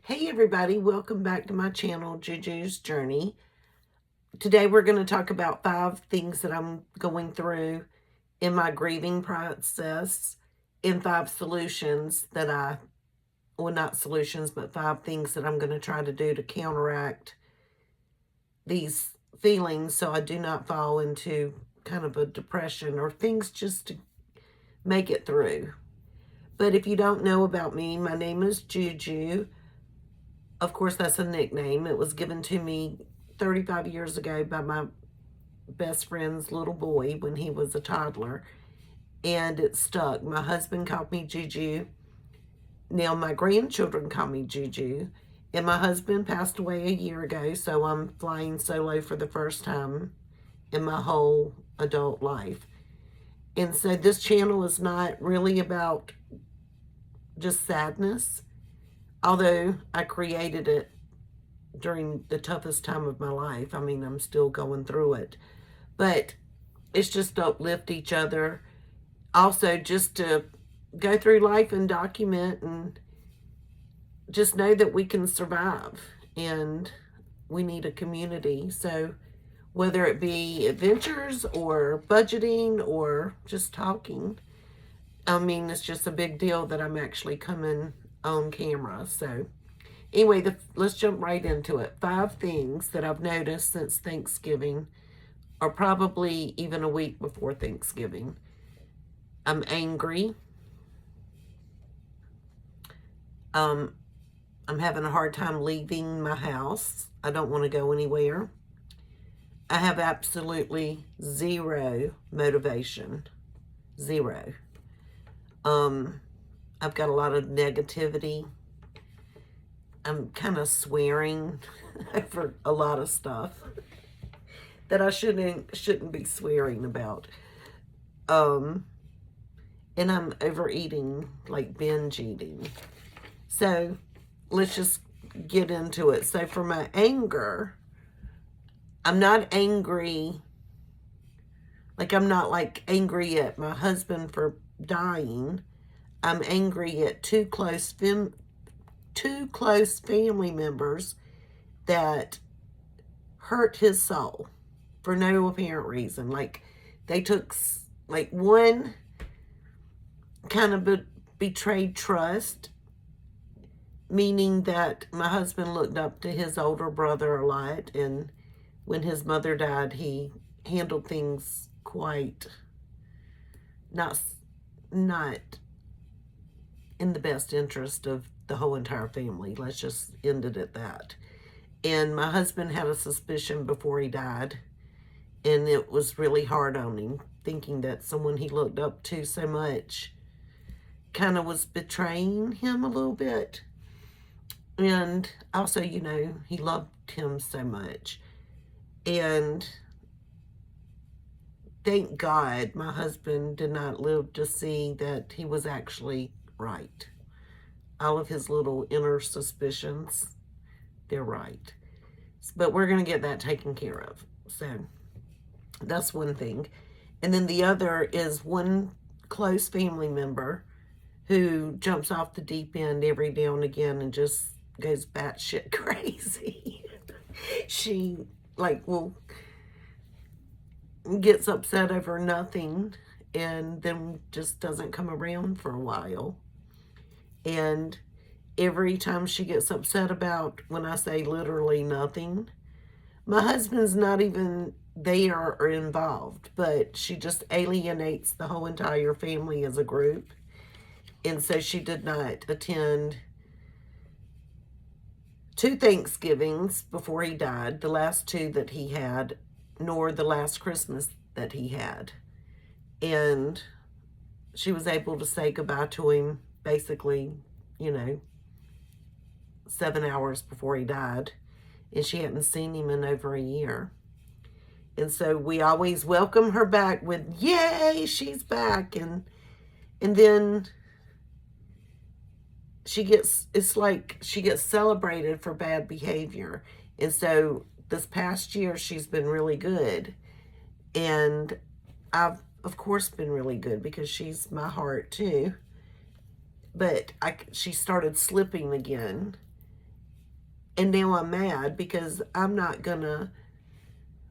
Hey everybody, welcome back to my channel, Juju's Journey. Today we're going to talk about 5 things that I'm going through in my grieving process and 5 solutions that well, not solutions, but 5 things that I'm going to try to do to counteract these feelings so I do not fall into kind of a depression or things just to make it through. But if you don't know about me, my name is Juju. Of course, that's a nickname. It was given to me 35 years ago by my best friend's little boy when he was a toddler, and it stuck. My husband called me Juju. Now my grandchildren call me Juju, and my husband passed away a year ago, so I'm flying solo for the first time in my whole adult life. And so this channel is not really about just sadness, although I created it during the toughest time of my life. I mean, I'm still going through it. But it's just to uplift each other. Also, just to go through life and document and just know that we can survive. And we need a community. So whether it be adventures or budgeting or just talking, I mean, it's just a big deal that I'm actually coming on camera. So anyway, let's jump right into it. 5 things that I've noticed since Thanksgiving, or probably even a week before Thanksgiving. I'm angry. I'm having a hard time leaving my house. I don't want to go anywhere. I have absolutely zero motivation. Zero. I've got a lot of negativity. I'm kind of swearing for a lot of stuff that I shouldn't be swearing about. And I'm overeating, like binge eating. So let's just get into it. So for my anger, I'm not angry. Like, I'm not like angry at my husband for dying. I'm angry at two close family members that hurt his soul for no apparent reason. Like, they took, like, one kind of betrayed trust, meaning that my husband looked up to his older brother a lot, and when his mother died, he handled things quite not in the best interest of the whole entire family. Let's just end it at that. And my husband had a suspicion before he died, and it was really hard on him, thinking that someone he looked up to so much kind of was betraying him a little bit. And also, he loved him so much. And thank God my husband did not live to see that he was actually right. All of his little inner suspicions, they're right. But we're going to get that taken care of. So that's one thing. And then the other is one close family member who jumps off the deep end every now and again and just goes batshit crazy. She, gets upset over nothing and then just doesn't come around for a while. And every time she gets upset about, when I say literally nothing, my husband's not even there or involved, but she just alienates the whole entire family as a group. And so she did not attend 2 Thanksgivings before he died, the last 2 that he had, nor the last Christmas that he had. And she was able to say goodbye to him basically, 7 hours before he died. And she hadn't seen him in over a year. And so we always welcome her back with, yay, she's back. And then it's like she gets celebrated for bad behavior. And so this past year, she's been really good. And I've, of course, been really good because she's my heart too. But she started slipping again. And now I'm mad because I'm not going to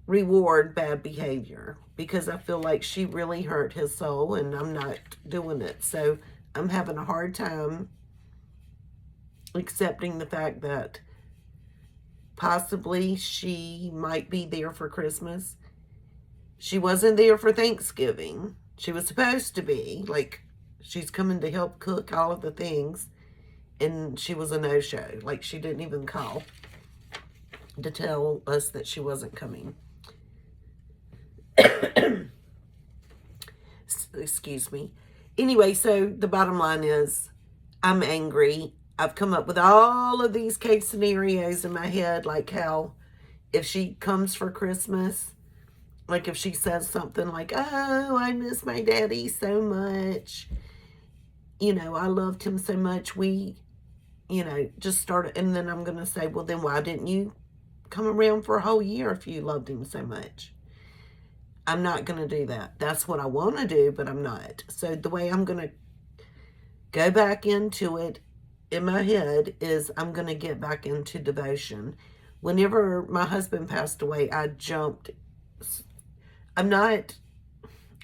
reward bad behavior because I feel like she really hurt his soul and I'm not doing it. So I'm having a hard time accepting the fact that possibly she might be there for Christmas. She wasn't there for Thanksgiving. She was supposed to be. Like, she's coming to help cook all of the things. And she was a no-show. Like, she didn't even call to tell us that she wasn't coming. Excuse me. Anyway, so the bottom line is I'm angry. I've come up with all of these case scenarios in my head, like how if she comes for Christmas, like if she says something like, oh, I miss my daddy so much. You know, I loved him so much. We, you know, just started. And then I'm going to say, well, then why didn't you come around for a whole year if you loved him so much? I'm not going to do that. That's what I want to do, but I'm not. So the way I'm going to go back into it in my head is I'm going to get back into devotion. Whenever my husband passed away, I jumped. I'm not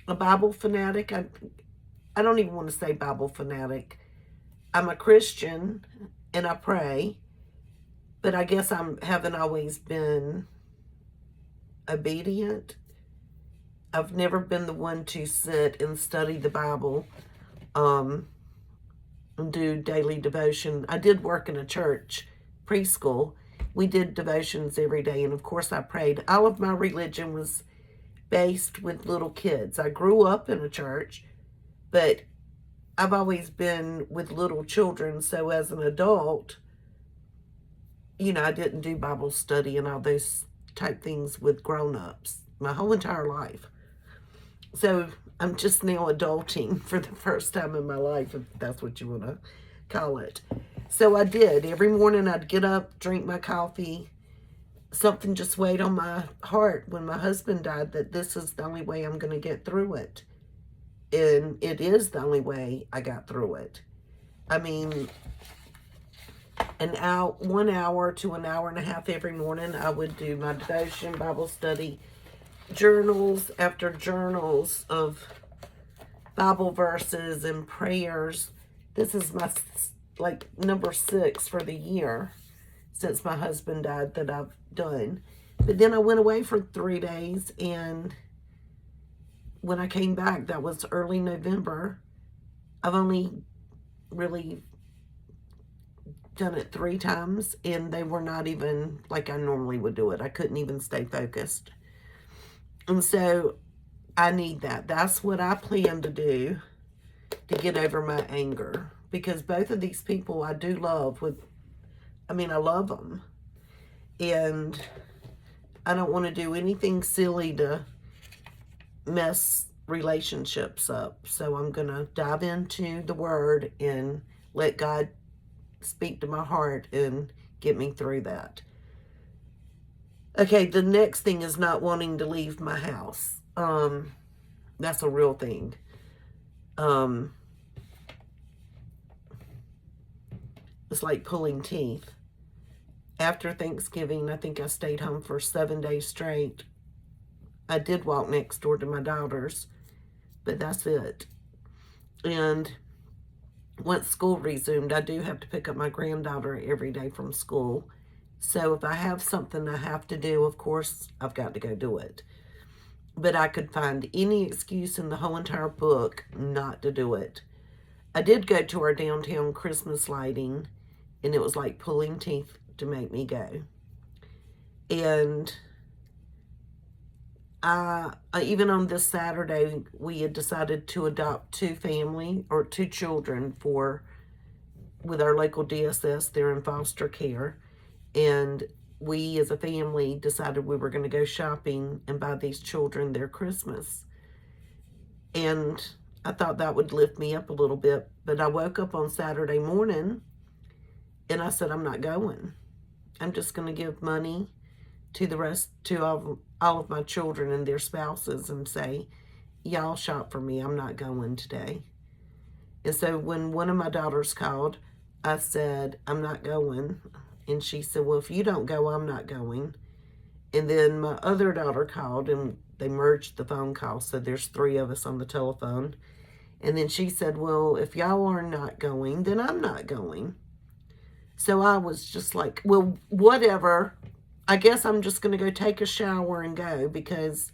a Bible fanatic. I don't even want to say Bible fanatic. I'm a Christian and I pray, but I guess I haven't always been obedient. I've never been the one to sit and study the Bible, and do daily devotion. I did work in a church, preschool. We did devotions every day, and of course I prayed. All of my religion was based with little kids. I grew up in a church, but I've always been with little children, so as an adult, you know, I didn't do Bible study and all those type things with grown-ups my whole entire life. So I'm just now adulting for the first time in my life, if that's what you want to call it. So I did. Every morning I'd get up, drink my coffee. Something just weighed on my heart when my husband died that this is the only way I'm going to get through it. And it is the only way I got through it. I mean, 1 hour to an hour and a half every morning, I would do my devotion, Bible study, journals after journals of Bible verses and prayers. This is my, like, number 6 for the year since my husband died that I've done. But then I went away for 3 days, and when I came back, that was early November. I've only really done it 3 times, and they were not even like I normally would do it. I couldn't even stay focused. And so I need that. That's what I plan to do to get over my anger. Because both of these people I do love I love them. And I don't want to do anything silly to mess relationships up. So I'm going to dive into the Word and let God speak to my heart and get me through that. Okay, the next thing is not wanting to leave my house. That's a real thing. It's like pulling teeth. After Thanksgiving, I think I stayed home for 7 days straight. I did walk next door to my daughters, but that's it. And once school resumed, I do have to pick up my granddaughter every day from school. So if I have something I have to do, of course, I've got to go do it. But I could find any excuse in the whole entire book not to do it. I did go to our downtown Christmas lighting, and it was like pulling teeth to make me go. And even on this Saturday, we had decided to adopt 2 children with our local DSS. They're in foster care. And we as a family decided we were going to go shopping and buy these children their Christmas. And I thought that would lift me up a little bit. But I woke up on Saturday morning and I said, I'm not going. I'm just going to give money to all of my children and their spouses and say, y'all shop for me. I'm not going today. And so when one of my daughters called, I said, I'm not going. And she said, well, if you don't go, I'm not going. And then my other daughter called, and they merged the phone call, so there's 3 of us on the telephone. And then she said, well, if y'all are not going, then I'm not going. So I was just like, well, whatever. I guess I'm just going to go take a shower and go, because,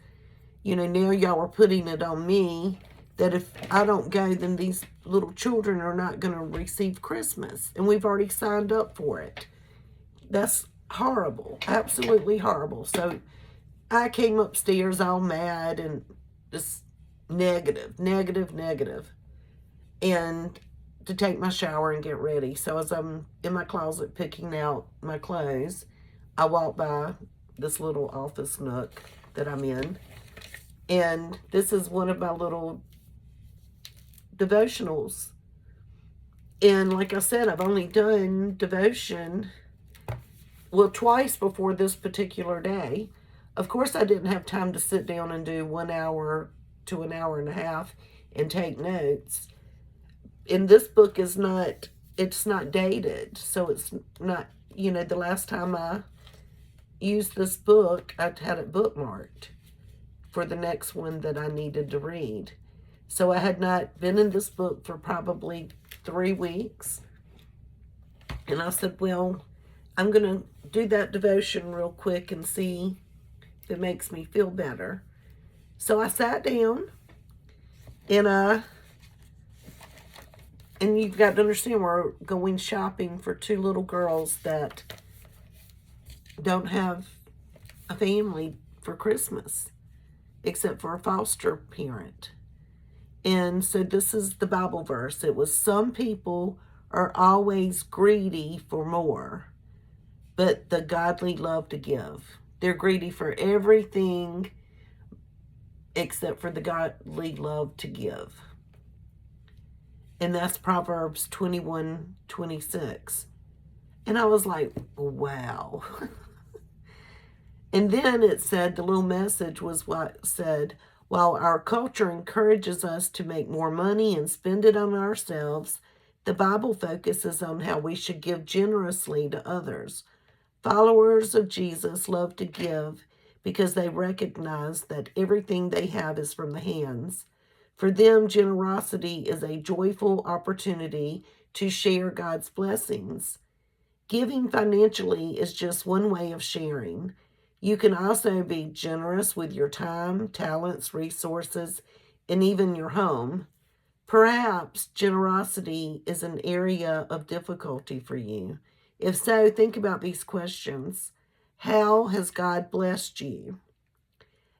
now y'all are putting it on me that if I don't go, then these little children are not going to receive Christmas. And we've already signed up for it. That's horrible. Absolutely horrible. So I came upstairs all mad and just negative, negative, negative. And to take my shower and get ready. So as I'm in my closet picking out my clothes, I walk by this little office nook that I'm in. And this is one of my little devotionals. And like I said, I've only done devotion, well, twice before this particular day. Of course, I didn't have time to sit down and do 1 hour to an hour and a half and take notes. And this book is not, it's not dated. So it's not, the last time I used this book, I had it bookmarked for the next one that I needed to read. So I had not been in this book for probably 3 weeks. And I said, well, I'm going to do that devotion real quick and see if it makes me feel better. So I sat down, and you've got to understand, we're going shopping for 2 little girls that don't have a family for Christmas, except for a foster parent. And so this is the Bible verse. It was, some people are always greedy for more, but the godly love to give. They're greedy for everything except for the godly love to give. And that's Proverbs 21:26. And I was like, wow. And then it said, the little message was what said, while our culture encourages us to make more money and spend it on ourselves, the Bible focuses on how we should give generously to others. Followers of Jesus love to give because they recognize that everything they have is from the hands. For them, generosity is a joyful opportunity to share God's blessings. Giving financially is just one way of sharing. You can also be generous with your time, talents, resources, and even your home. Perhaps generosity is an area of difficulty for you. If so, think about these questions. How has God blessed you?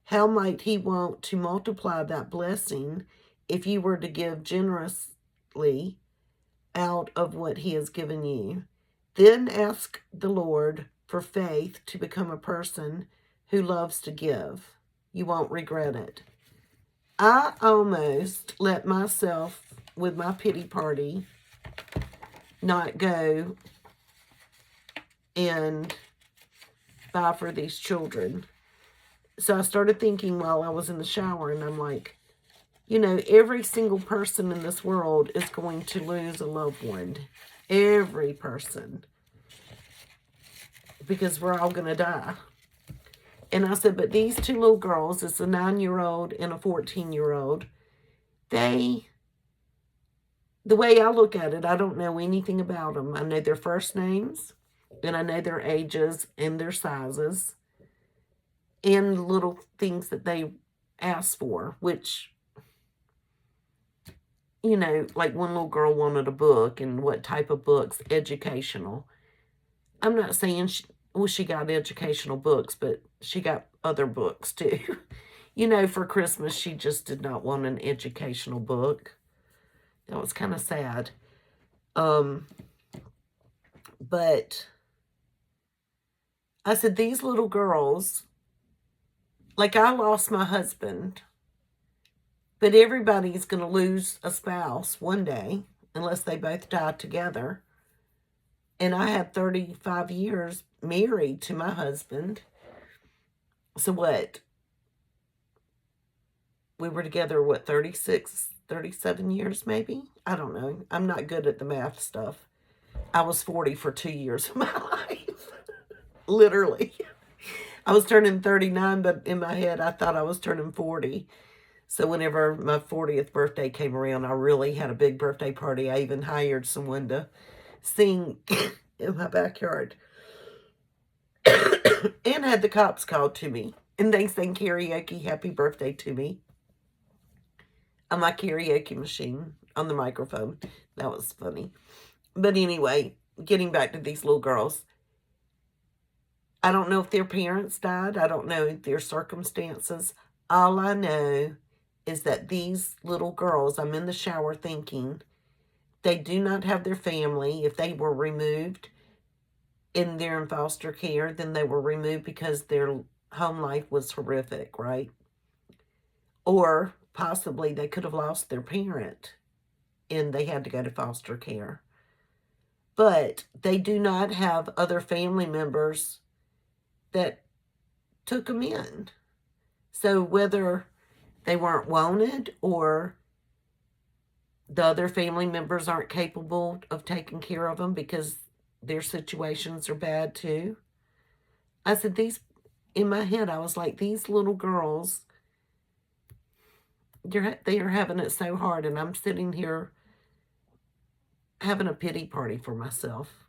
How might He want to multiply that blessing if you were to give generously out of what He has given you? Then ask the Lord for faith to become a person who loves to give. You won't regret it. I almost let myself, with my pity party, not go and buy for these children. So I started thinking while I was in the shower, and I'm like, every single person in this world is going to lose a loved one. Every person. Because we're all going to die. And I said, but these 2 little girls, it's a 9-year-old and a 14-year-old, the way I look at it, I don't know anything about them. I know their first names, and I know their ages and their sizes, and little things that they ask for, which, like one little girl wanted a book, and what type of books? Educational. I'm not saying she got educational books, but she got other books too. For Christmas, she just did not want an educational book. That was kind of sad. But I said, these little girls, like, I lost my husband, but everybody's going to lose a spouse one day, unless they both die together. And I had 35 years married to my husband. So what? We were together, 36, 37 years maybe? I don't know. I'm not good at the math stuff. I was 40 for 2 years of my life. Literally. I was turning 39, but in my head, I thought I was turning 40. So whenever my 40th birthday came around, I really had a big birthday party. I even hired someone to sing in my backyard and had the cops called to me. And they sang karaoke happy birthday to me on my karaoke machine on the microphone. That was funny. But anyway, getting back to these little girls. I don't know if their parents died. I don't know their circumstances. All I know is that these little girls, I'm in the shower thinking, they do not have their family. If they were removed and they're in foster care, then they were removed because their home life was horrific, right? Or possibly they could have lost their parent and they had to go to foster care. But they do not have other family members that took them in. So whether they weren't wanted or the other family members aren't capable of taking care of them because their situations are bad too. I said, in my head, I was like, these little girls, they are having it so hard, and I'm sitting here having a pity party for myself.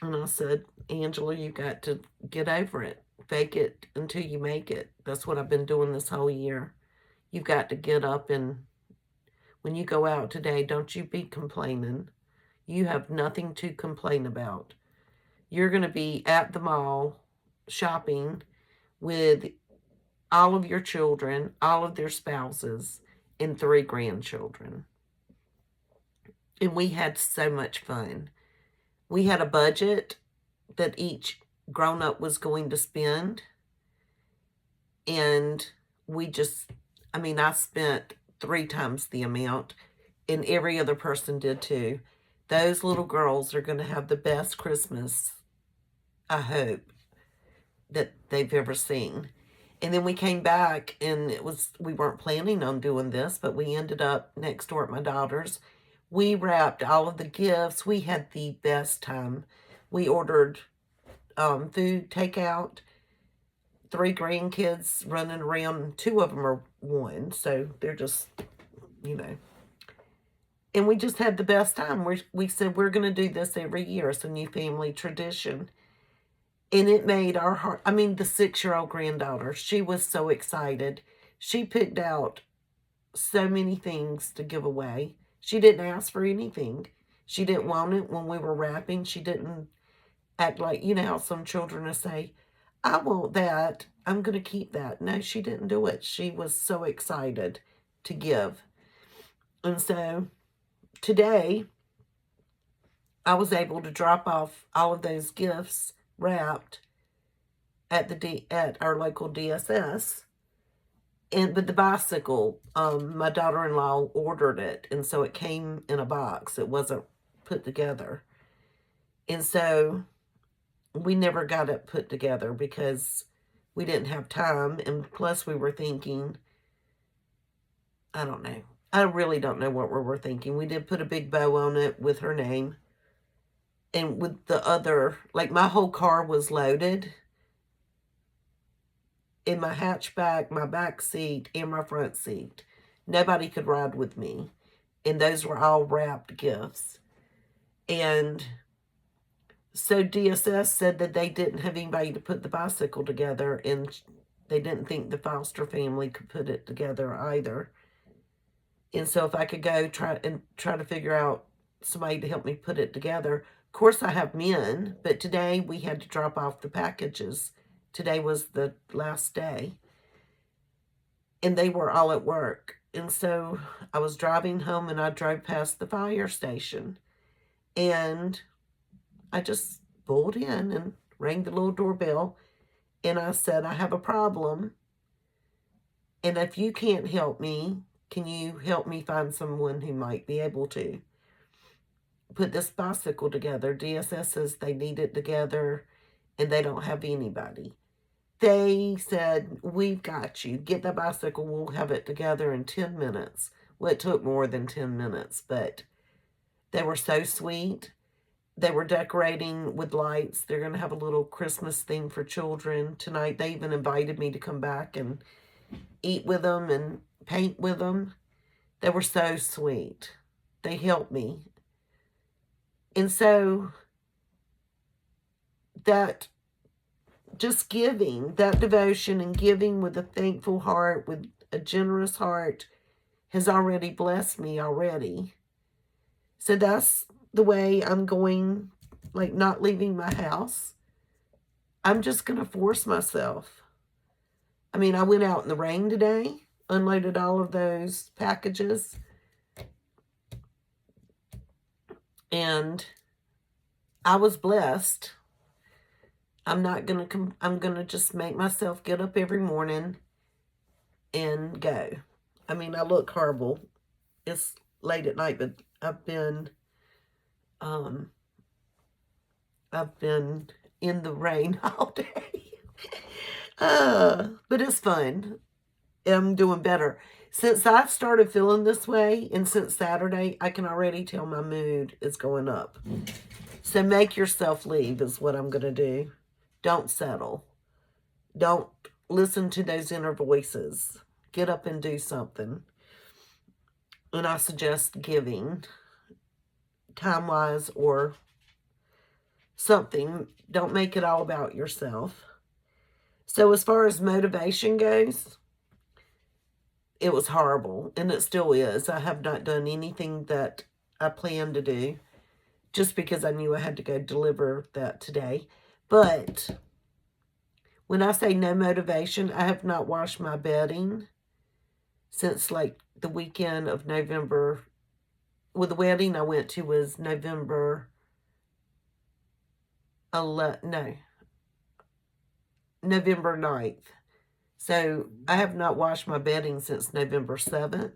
And I said, Angela, you got to get over it. Fake it until you make it. That's what I've been doing this whole year. You've got to get up, and when you go out today, don't you be complaining. You have nothing to complain about. You're going to be at the mall shopping with all of your children, all of their spouses, and 3 grandchildren. And we had so much fun. We had a budget that each grown-up was going to spend. And I spent 3 times the amount, and every other person did too. Those little girls are going to have the best Christmas, I hope, that they've ever seen. And then we came back, and we weren't planning on doing this, but we ended up next door at my daughter's. We wrapped all of the gifts. We had the best time. We ordered food takeout. 3 grandkids running around. 2 of them are 1, so they're just, And we just had the best time. We said we're going to do this every year. It's a new family tradition. And it made our heart, the 6-year-old granddaughter, she was so excited. She picked out so many things to give away. She didn't ask for anything. She didn't want it when we were wrapping. She didn't act like, how some children will say, I want that. I'm going to keep that. No, she didn't do it. She was so excited to give. And so today, I was able to drop off all of those gifts wrapped at our local DSS. But the bicycle, my daughter-in-law ordered it, and so it came in a box. It wasn't put together. And so we never got it put together because we didn't have time, and plus we were thinking, I don't know. I really don't know what we were thinking. We did put a big bow on it with her name. And with the other, my whole car was loaded. In my hatchback, my back seat, and my front seat. Nobody could ride with me. And those were all wrapped gifts. And so DSS said that they didn't have anybody to put the bicycle together, and they didn't think the foster family could put it together either. And so if I could go try to figure out somebody to help me put it together. Of course, I have men, but today we had to drop off the packages. Today was the last day. And they were all at work. And so I was driving home, and I drove past the fire station. And I just pulled in and rang the little doorbell. And I said, I have a problem. And if you can't help me, can you help me find someone who might be able to put this bicycle together? DSS says they need it together, and they don't have anybody. They said, we've got you. Get the bicycle. We'll have it together in 10 minutes. Well, it took more than 10 minutes, but they were so sweet. They were decorating with lights. They're going to have a little Christmas thing for children tonight. They even invited me to come back and eat with them and paint with them. They were so sweet. They helped me. And so that just giving, that devotion and giving with a thankful heart, with a generous heart, has already blessed me already. So that's the way I'm going, like not leaving my house. I'm just going to force myself. I mean, I went out in the rain today, unloaded all of those packages, and I was blessed. I'm going to just make myself get up every morning and go. I mean, I look horrible. It's late at night, but I've been in the rain all day. But it's fun. I'm doing better. Since I started feeling this way, and since Saturday, I can already tell my mood is going up. So make yourself leave is what I'm going to do. Don't settle. Don't listen to those inner voices. Get up and do something. And I suggest giving, time-wise or something. Don't make it all about yourself. So as far as motivation goes, it was horrible, and it still is. I have not done anything that I planned to do just because I knew I had to go deliver that today. But when I say no motivation, I have not washed my bedding since like the weekend of November. Well, the wedding I went to was November 9th. So I have not washed my bedding since November 7th.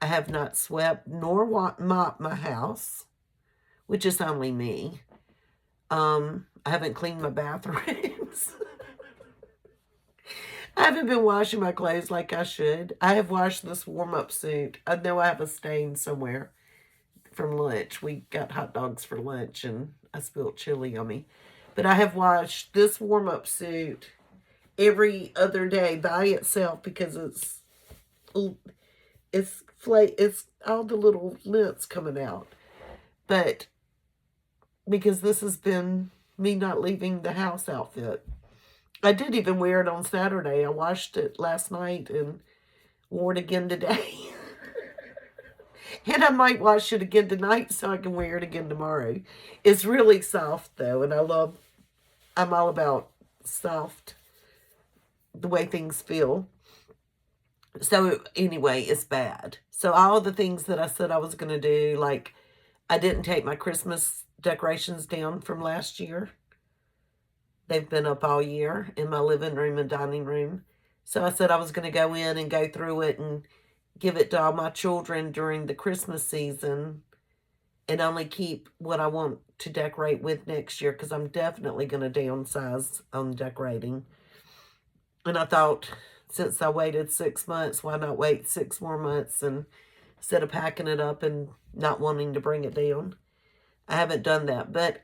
I have not swept nor mopped my house, which is only me. I haven't cleaned my bathrooms. I haven't been washing my clothes like I should. I have washed this warm-up suit. I know I have a stain somewhere from lunch. We got hot dogs for lunch, and I spilled chili on me. But I have washed this warm-up suit every other day by itself because it's all the little lint's coming out. But because this has been me not leaving the house outfit. I did even wear it on Saturday. I washed it last night and wore it again today. And I might wash it again tonight so I can wear it again tomorrow. It's really soft though, and I'm all about soft, the way things feel. So anyway, it's bad. So all the things that I said I was going to do, like I didn't take my Christmas decorations down from last year. They've been up all year in my living room and dining room. So I said I was going to go in and go through it and give it to all my children during the Christmas season and only keep what I want to decorate with next year, because I'm definitely going to downsize on decorating. And I thought, since I waited 6 months, why not wait 6 more months, and instead of packing it up and not wanting to bring it down. I haven't done that, but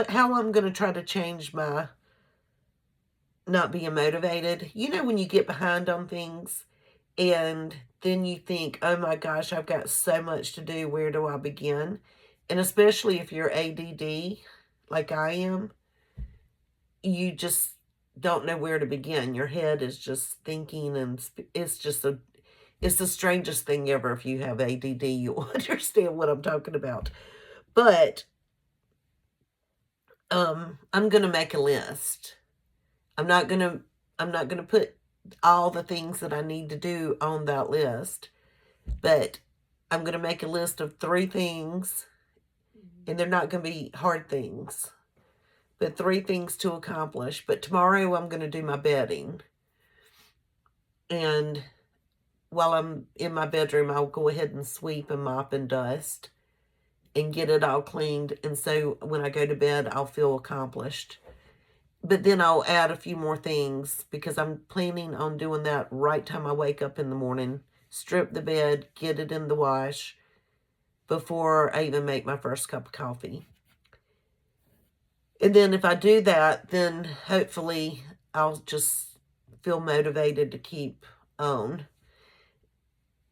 how I'm going to try to change my not being motivated. You know, when you get behind on things and then you think, oh my gosh, I've got so much to do. Where do I begin? And especially if you're ADD, like I am, you just don't know where to begin. Your head is just thinking, and it's the strangest thing ever. If you have ADD, you'll understand what I'm talking about. But I'm going to make a list. I'm not going to put all the things that I need to do on that list, but I'm going to make a list of 3 things, and they're not going to be hard things, but 3 things to accomplish. But tomorrow I'm going to do my bedding, and while I'm in my bedroom, I'll go ahead and sweep and mop and dust and get it all cleaned, and so when I go to bed, I'll feel accomplished. But then I'll add a few more things, because I'm planning on doing that right time I wake up in the morning. Strip the bed, get it in the wash, before I even make my first cup of coffee. And then if I do that, then hopefully I'll just feel motivated to keep on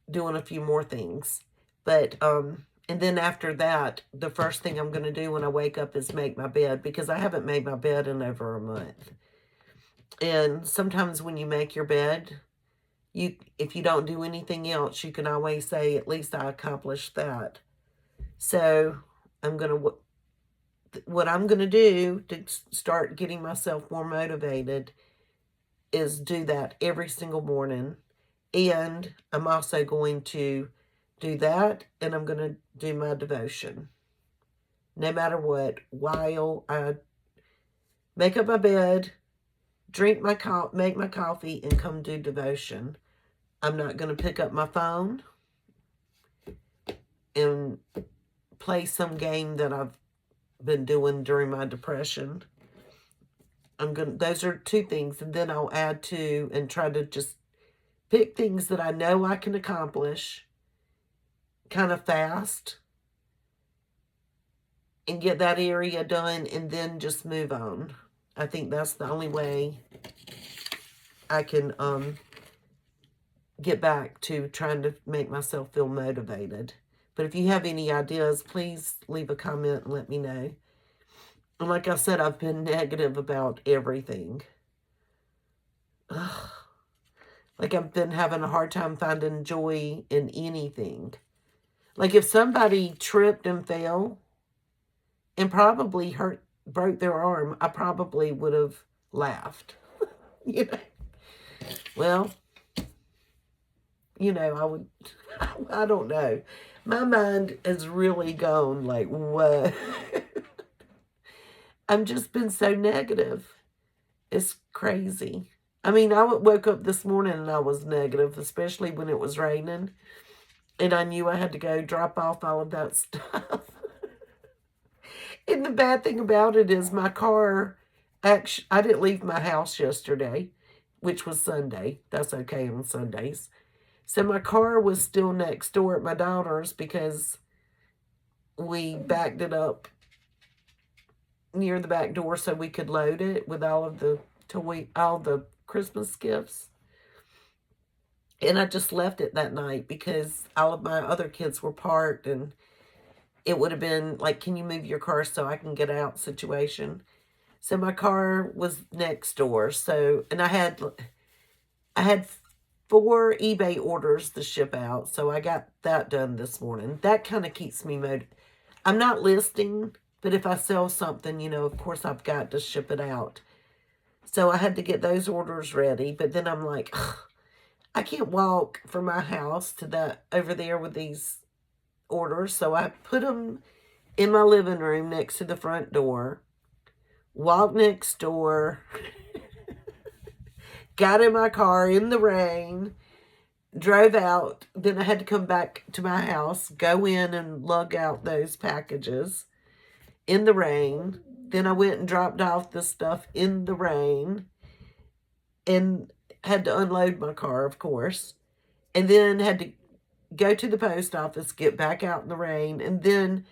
doing a few more things. But, and then after that, the first thing I'm going to do when I wake up is make my bed, because I haven't made my bed in over a month. And sometimes when you make your bed, if you don't do anything else, you can always say, at least I accomplished that. So what I'm going to do to start getting myself more motivated is do that every single morning. And I'm also going to do that, and I'm going to do my devotion. No matter what, while I make up my bed, make my coffee, and come do devotion. I'm not going to pick up my phone and play some game that I've been doing during my depression. Those are two things, and then I'll add to and try to just pick things that I know I can accomplish kind of fast and get that area done, and then just move on. I think that's the only way I can get back to trying to make myself feel motivated. But if you have any ideas, please leave a comment and let me know. And like I said, I've been negative about everything. Ugh. Like I've been having a hard time finding joy in anything. Like if somebody tripped and fell and probably broke their arm, I probably would have laughed. You know? Well, I would, I don't know. My mind has really gone like, what? I've just been so negative. It's crazy. I mean, I woke up this morning and I was negative, especially when it was raining. And I knew I had to go drop off all of that stuff. And the bad thing about it is my car, actually, I didn't leave my house yesterday, which was Sunday. That's okay on Sundays. So my car was still next door at my daughter's because we backed it up near the back door so we could load it with all the Christmas gifts. And I just left it that night because all of my other kids were parked, and it would have been like, can you move your car so I can get out situation. So my car was next door. So, and I had 4 eBay orders to ship out. So I got that done this morning. That kind of keeps me motivated. I'm not listing, but if I sell something, of course I've got to ship it out. So I had to get those orders ready. But then I'm like, ugh, I can't walk from my house to that over there with these orders. So I put them in my living room next to the front door, walked next door, got in my car in the rain, drove out. Then I had to come back to my house, go in and lug out those packages in the rain. Then I went and dropped off the stuff in the rain and had to unload my car, of course. And then had to go to the post office, get back out in the rain, and then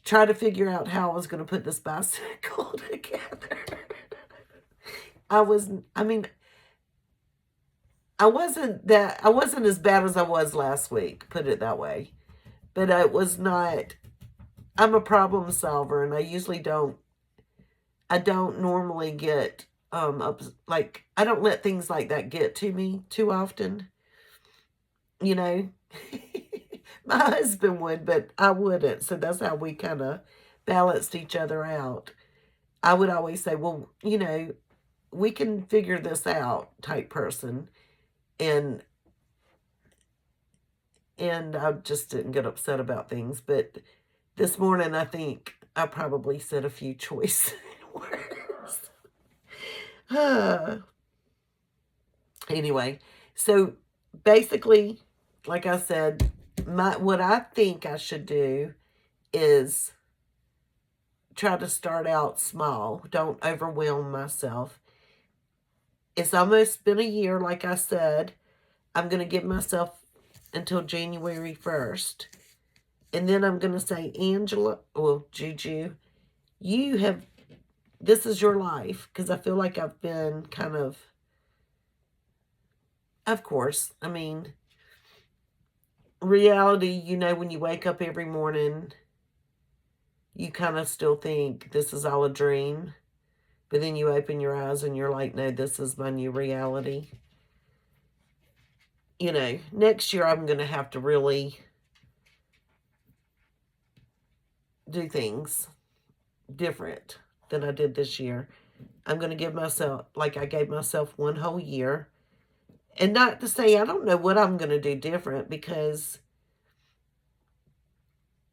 try to figure out how I was going to put this bicycle together. I wasn't as bad as I was last week, put it that way. But I'm a problem solver, and I don't normally get, I don't let things like that get to me too often. My husband would, but I wouldn't. So that's how we kind of balanced each other out. I would always say, well, we can figure this out type person. And I just didn't get upset about things. But this morning, I think I probably said a few choice words. Anyway, so basically, like I said, what I think I should do is try to start out small. Don't overwhelm myself. It's almost been a year, like I said. I'm going to give myself until January 1st And then I'm going to say, Angela, well, Juju, this is your life. Because I feel like I've been kind of course, I mean, reality, when you wake up every morning, you kind of still think this is all a dream. But then you open your eyes and you're like, no, this is my new reality. Next year I'm going to have to really do things different than I did this year. I'm going to give myself, like I gave myself one whole year. And not to say I don't know what I'm going to do different, because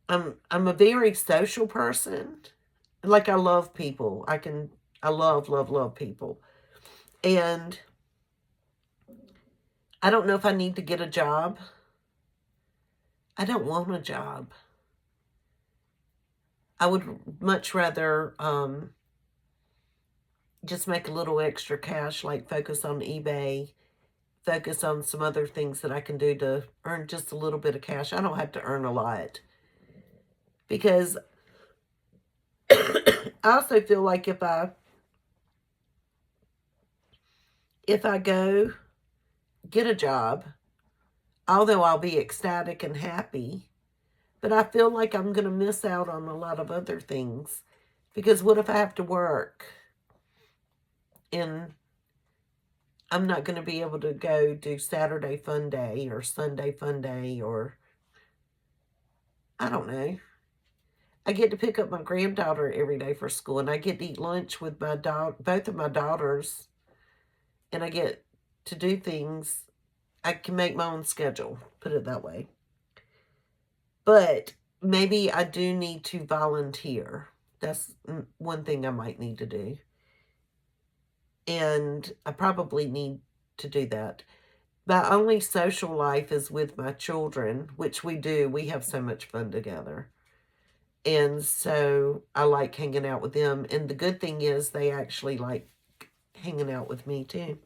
I'm a very social person. Like, I love people. I love people. And I don't know if I need to get a job. I don't want a job. I would much rather just make a little extra cash, like focus on eBay, focus on some other things that I can do to earn just a little bit of cash. I don't have to earn a lot. Because I also feel like if I go get a job, although I'll be ecstatic and happy, but I feel like I'm going to miss out on a lot of other things. Because what if I have to work and I'm not going to be able to go do Saturday fun day or Sunday fun day, or I don't know. I get to pick up my granddaughter every day for school, and I get to eat lunch with both of my daughters, and I get to do things. I can make my own schedule, put it that way. But maybe I do need to volunteer. That's one thing I might need to do. And I probably need to do that. My only social life is with my children, which we do. We have so much fun together. And so I like hanging out with them. And the good thing is they actually like hanging out with me too.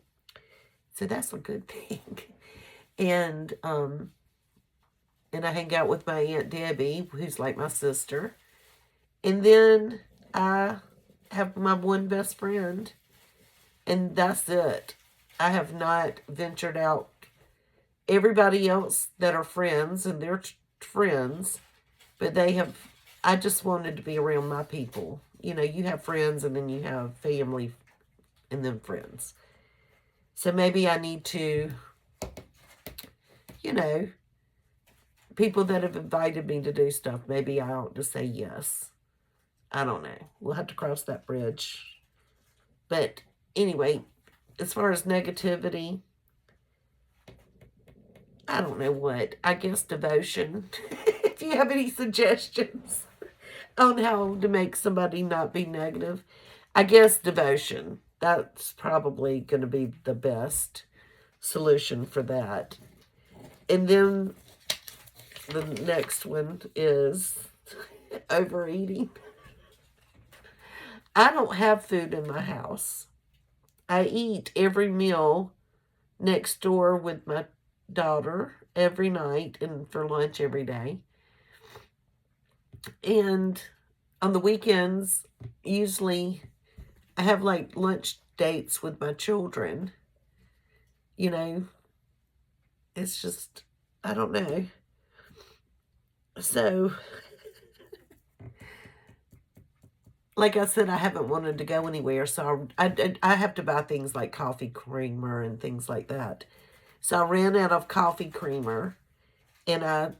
So that's a good thing. And I hang out with my Aunt Debbie, who's like my sister. And then I have my one best friend. And that's it. I have not ventured out. Everybody else that are friends, and they're friends, but I just wanted to be around my people. You have friends, and then you have family, and then friends. So maybe I need to, people that have invited me to do stuff, maybe I ought to say yes. I don't know. We'll have to cross that bridge. But anyway, as far as negativity, I don't know what. I guess devotion. If you have any suggestions on how to make somebody not be negative, I guess devotion. That's probably going to be the best solution for that. And then the next one is overeating. I don't have food in my house. I eat every meal next door with my daughter every night and for lunch every day. And on the weekends, usually I have like lunch dates with my children. It's just, I don't know. So, like I said, I haven't wanted to go anywhere. So I have to buy things like coffee creamer and things like that. So I ran out of coffee creamer, and I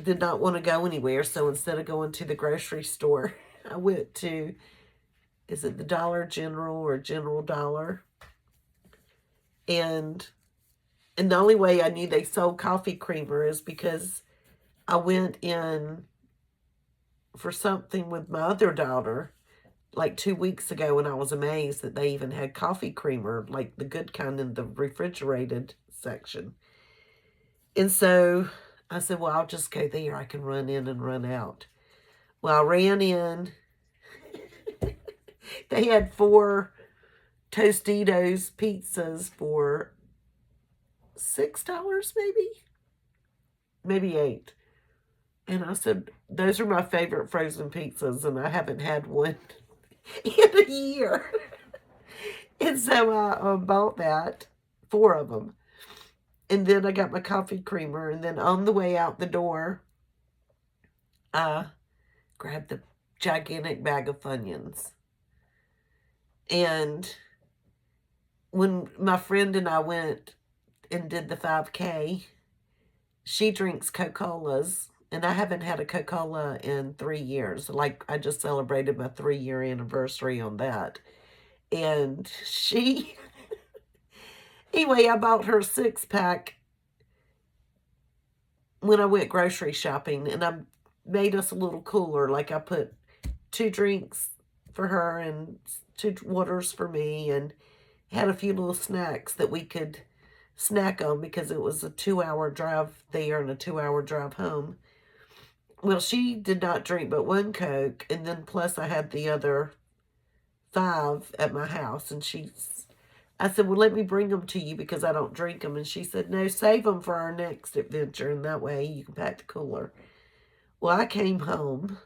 did not want to go anywhere. So instead of going to the grocery store, I went to, is it the Dollar General or General Dollar? And the only way I knew they sold coffee creamer is because I went in for something with my other daughter like 2 weeks ago, and I was amazed that they even had coffee creamer, like the good kind, in the refrigerated section. And so I said, well, I'll just go there. I can run in and run out. Well, I ran in. They had 4 Tostitos pizzas for $6, maybe 8. And I said, those are my favorite frozen pizzas, and I haven't had one in a year. And so I bought that, 4 of them. And then I got my coffee creamer. And then on the way out the door, I grabbed the gigantic bag of Funyuns. And when my friend and I went and did the 5K, she drinks Coca-Colas. And I haven't had a Coca-Cola in 3 years. Like, I just celebrated my 3-year anniversary on that. And she, anyway, I bought her a 6-pack when I went grocery shopping. And I made us a little cooler. Like, I put 2 drinks for her and 2 waters for me. And had a few little snacks that we could snack on because it was a 2-hour drive there and a 2-hour drive home. Well, she did not drink but 1 Coke, and then plus I had the other 5 at my house, and I said, well, let me bring them to you because I don't drink them, and she said, no, save them for our next adventure, and that way you can pack the cooler. Well, I came home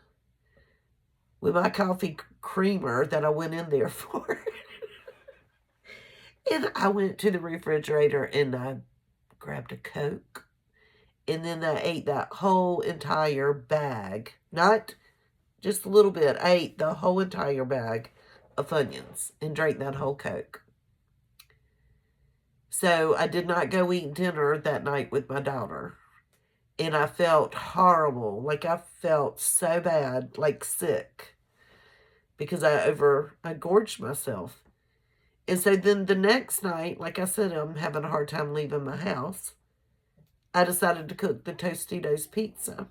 with my coffee creamer that I went in there for, and I went to the refrigerator, and I grabbed a Coke. And then I ate that whole entire bag. Not just a little bit. I ate the whole entire bag of Funyuns and drank that whole Coke. So I did not go eat dinner that night with my daughter. And I felt horrible. Like, I felt so bad, like sick. Because I gorged myself. And so then the next night, like I said, I'm having a hard time leaving my house. I decided to cook the Tostitos pizza.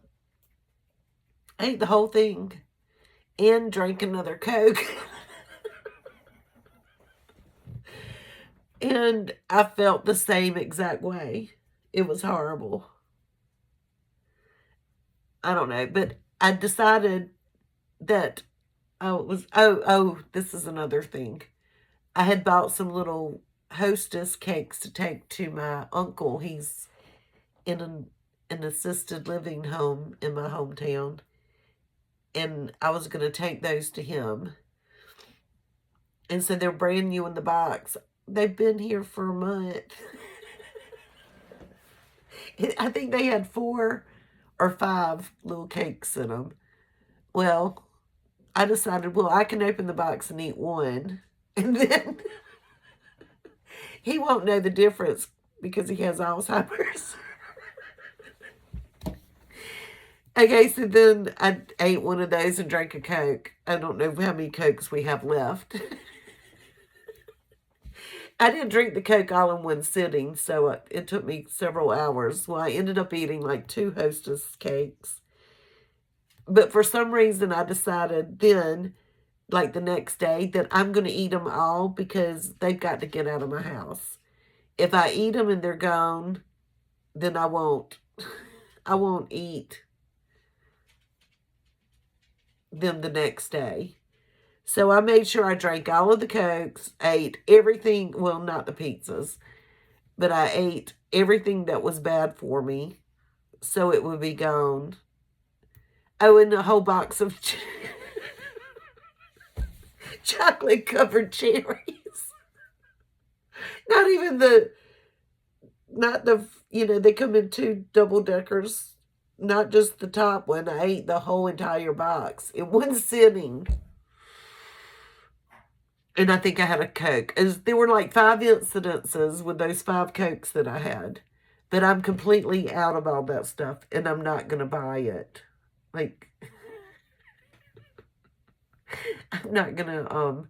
I ate the whole thing and drank another Coke. And I felt the same exact way. It was horrible. I don't know, but I decided that this is another thing. I had bought some little Hostess cakes to take to my uncle. He's in an assisted living home in my hometown, and I was going to take those to him. And so they're brand new in the box. They've been here for a month. I think they had 4 or 5 little cakes in them. Well, I decided, well, I can open the box and eat one, and then he won't know the difference because he has Alzheimer's. Okay, so then I ate one of those and drank a Coke. I don't know how many Cokes we have left. I didn't drink the Coke all in one sitting, so it took me several hours. Well, I ended up eating like 2 Hostess cakes. But for some reason, I decided then, like the next day, that I'm going to eat them all because they've got to get out of my house. If I eat them and they're gone, then I won't eat them the next day. So I made sure I drank all of the Cokes, ate everything, well, not the pizzas, but I ate everything that was bad for me so it would be gone. Oh, and a whole box of chocolate-covered cherries. They come in 2 double-deckers, not just the top one. I ate the whole entire box in one sitting. And I think I had a Coke. There were like 5 incidences with those 5 Cokes that I had. But I'm completely out of all that stuff, and I'm not going to buy it. Like, I'm not going to,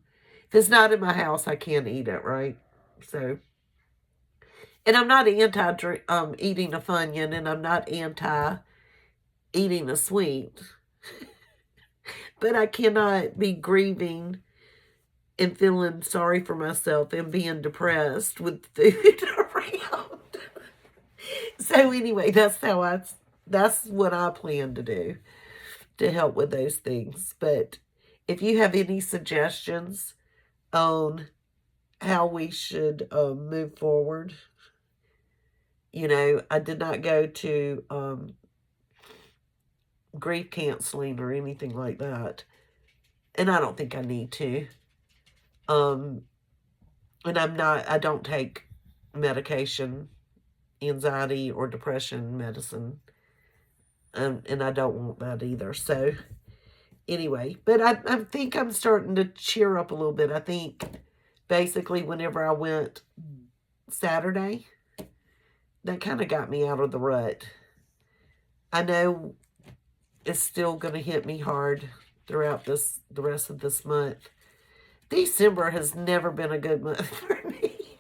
if it's not in my house, I can't eat it, right? So, and I'm not anti-eating a Funyun, and I'm not anti-eating a sweet. But I cannot be grieving and feeling sorry for myself and being depressed with food around. So anyway, that's what I plan to do to help with those things. But if you have any suggestions on how we should move forward, I did not go to grief counseling or anything like that. And I don't think I need to. And I don't take medication, anxiety or depression medicine. And I don't want that either. So, anyway, but I think I'm starting to cheer up a little bit. I think basically whenever I went Saturday, that kind of got me out of the rut. I know it's still going to hit me hard throughout the rest of this month. December has never been a good month for me.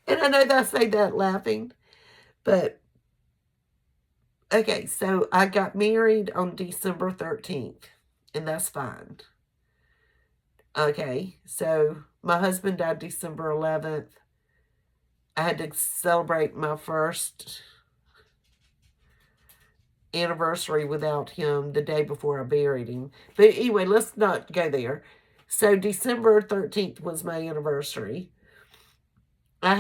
And I know that I say that laughing, but okay, so I got married on December 13th, and that's fine. Okay, so my husband died December 11th. I had to celebrate my first anniversary without him the day before I buried him. But anyway, let's not go there. So December 13th was my anniversary. I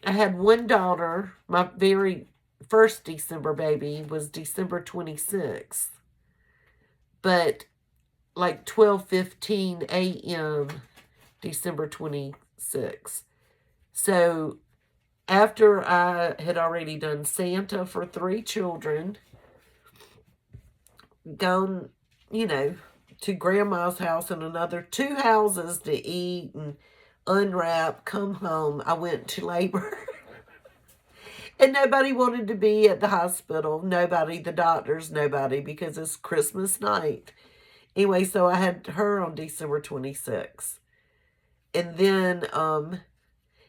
had one daughter. My very first December baby was December 26th. But like 12:15 a.m. December 26th. So after I had already done Santa for 3 children, gone, to grandma's house and another 2 houses to eat and unwrap, come home, I went to labor. And nobody wanted to be at the hospital. Nobody, the doctors, nobody, because it's Christmas night. Anyway, so I had her on December 26th. And then,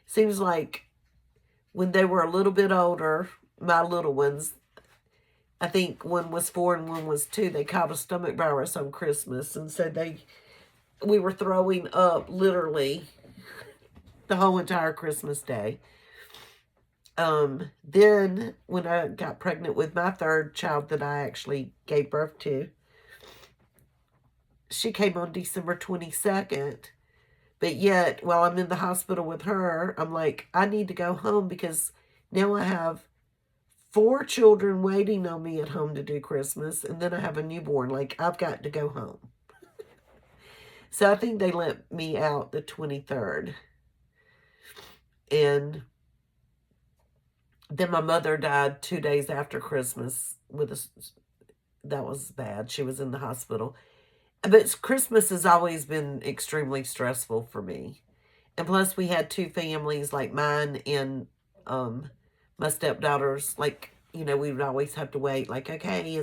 seems like when they were a little bit older, my little ones, I think one was 4 and one was 2, they caught a stomach virus on Christmas. And so we were throwing up literally the whole entire Christmas day. Then when I got pregnant with my 3rd child that I actually gave birth to, she came on December 22nd. But yet, while I'm in the hospital with her, I'm like, I need to go home because now I have 4 children waiting on me at home to do Christmas, and then I have a newborn. Like, I've got to go home. So I think they let me out the 23rd. And then my mother died 2 days after Christmas. That was bad. She was in the hospital. But Christmas has always been extremely stressful for me. And plus we had 2 families like mine and my stepdaughters. Like, we would always have to wait. Like, okay,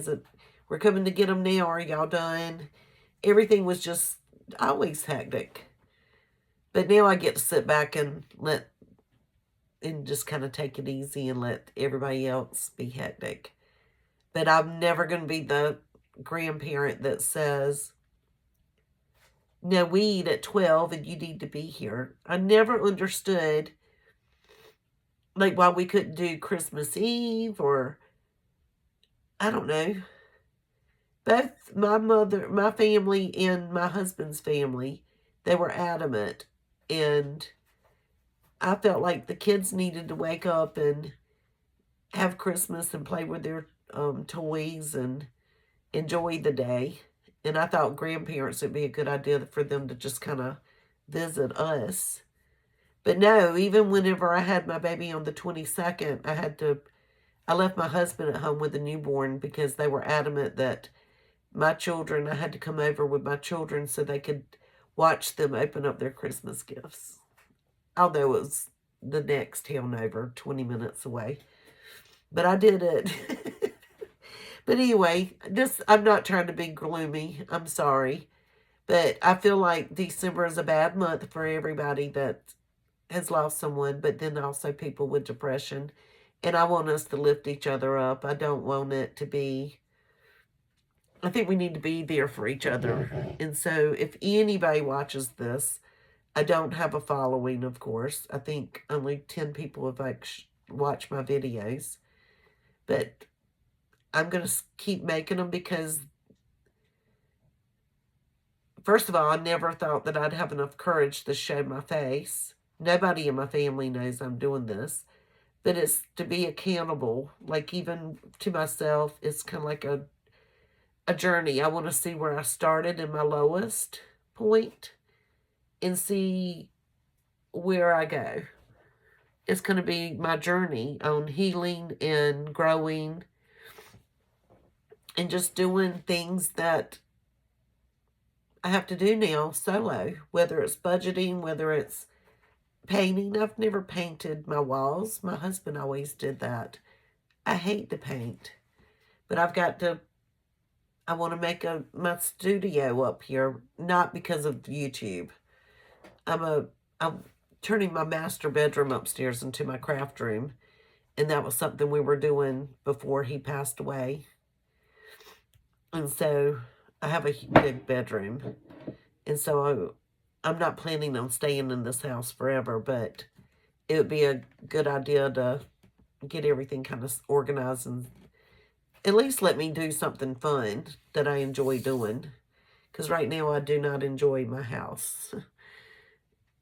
we're coming to get them now. Are y'all done? Everything was just always hectic. But now I get to sit back and just kind of take it easy and let everybody else be hectic. But I'm never going to be the grandparent that says, no, we eat at 12 and you need to be here. I never understood, like, why we couldn't do Christmas Eve or, I don't know. Both my family and my husband's family, they were adamant. And I felt like the kids needed to wake up and have Christmas and play with their toys and enjoy the day. And I thought grandparents would be a good idea for them to just kind of visit us. But no, even whenever I had my baby on the 22nd, I left my husband at home with a newborn because they were adamant that I had to come over with my children so they could watch them open up their Christmas gifts. Although it was the next town over, 20 minutes away. But I did it. But anyway, I'm not trying to be gloomy. I'm sorry. But I feel like December is a bad month for everybody that has lost someone, but then also people with depression. And I want us to lift each other up. I don't want it to be... I think we need to be there for each other. And so if anybody watches this, I don't have a following, of course. I think only 10 people have watched my videos. But I'm going to keep making them because, first of all, I never thought that I'd have enough courage to show my face. Nobody in my family knows I'm doing this. But it's to be accountable, like even to myself. It's kind of like a journey. I want to see where I started in my lowest point and see where I go. It's going to be my journey on healing and growing and just doing things that I have to do now solo, whether it's budgeting, whether it's painting. I've never painted my walls. My husband always did that. I hate to paint, but I want to make my studio up here, not because of YouTube. I'm turning my master bedroom upstairs into my craft room, and that was something we were doing before he passed away. And so I have a big bedroom, and so I'm not planning on staying in this house forever, but it would be a good idea to get everything kind of organized and at least let me do something fun that I enjoy doing. Because right now I do not enjoy my house.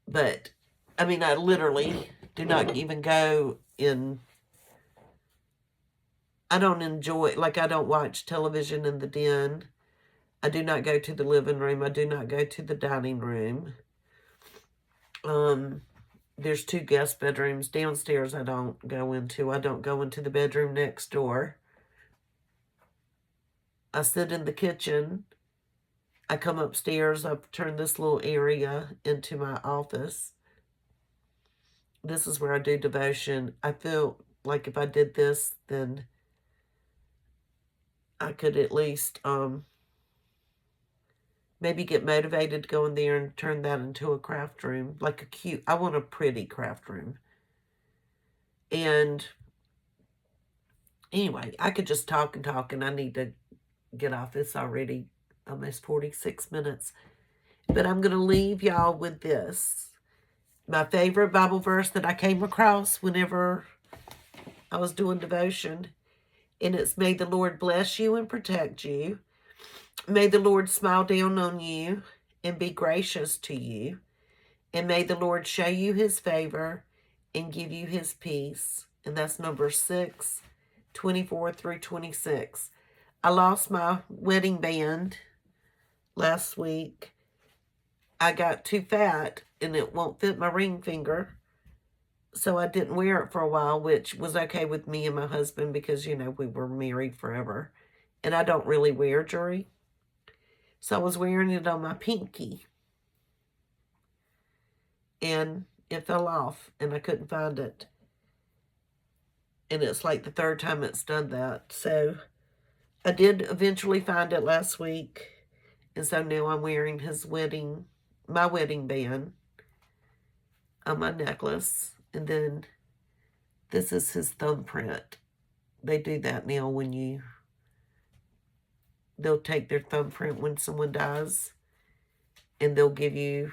But, I mean, I literally do not even go in. I don't enjoy, like, I don't watch television in the den. I do not go to the living room. I do not go to the dining room. There's 2 guest bedrooms. Downstairs I don't go into. I don't go into the bedroom next door. I sit in the kitchen. I come upstairs. I've turned this little area into my office. This is where I do devotion. I feel like if I did this, then I could at least maybe get motivated to go in there and turn that into a craft room. Like I want a pretty craft room. And anyway, I could just talk and talk, and I need to get off. It's already almost 46 minutes. But I'm going to leave y'all with this. My favorite Bible verse that I came across whenever I was doing devotion. And it's, may the Lord bless you and protect you. May the Lord smile down on you and be gracious to you. And may the Lord show you his favor and give you his peace. And that's number 6, 24 through 26. I lost my wedding band last week. I got too fat and it won't fit my ring finger. So I didn't wear it for a while, which was okay with me and my husband because, you know, we were married forever. And I don't really wear jewelry. So I was wearing it on my pinky. And it fell off and I couldn't find it. And it's like the 3rd time it's done that. So I did eventually find it last week. And so now I'm wearing my wedding band on my necklace. And then this is his thumbprint. They do that now they'll take their thumbprint when someone dies. And they'll give you,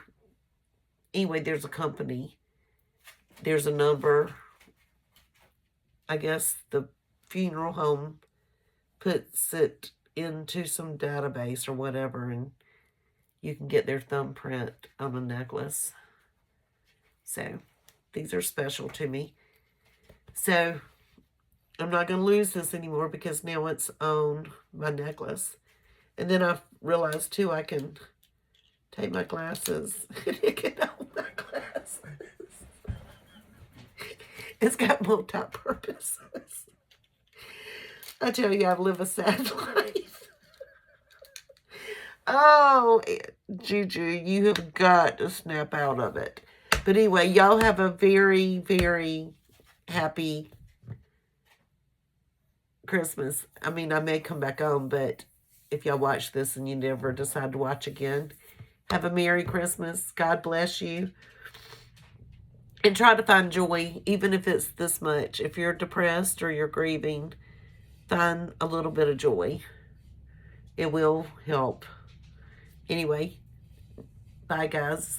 anyway, there's a company. There's a number. I guess the funeral home puts it into some database or whatever, and you can get their thumbprint on a necklace. So these are special to me. So I'm not going to lose this anymore because now it's on my necklace. And then I realized too I can take my glasses and it can hold my glasses. It's got multi-purposes. I tell you, I live a sad life. Oh, Juju, you have got to snap out of it. But anyway, y'all have a very, very happy Christmas. I mean, I may come back on, but if y'all watch this and you never decide to watch again, have a Merry Christmas. God bless you. And try to find joy, even if it's this much. If you're depressed or you're grieving, find a little bit of joy. It will help. Anyway, bye guys.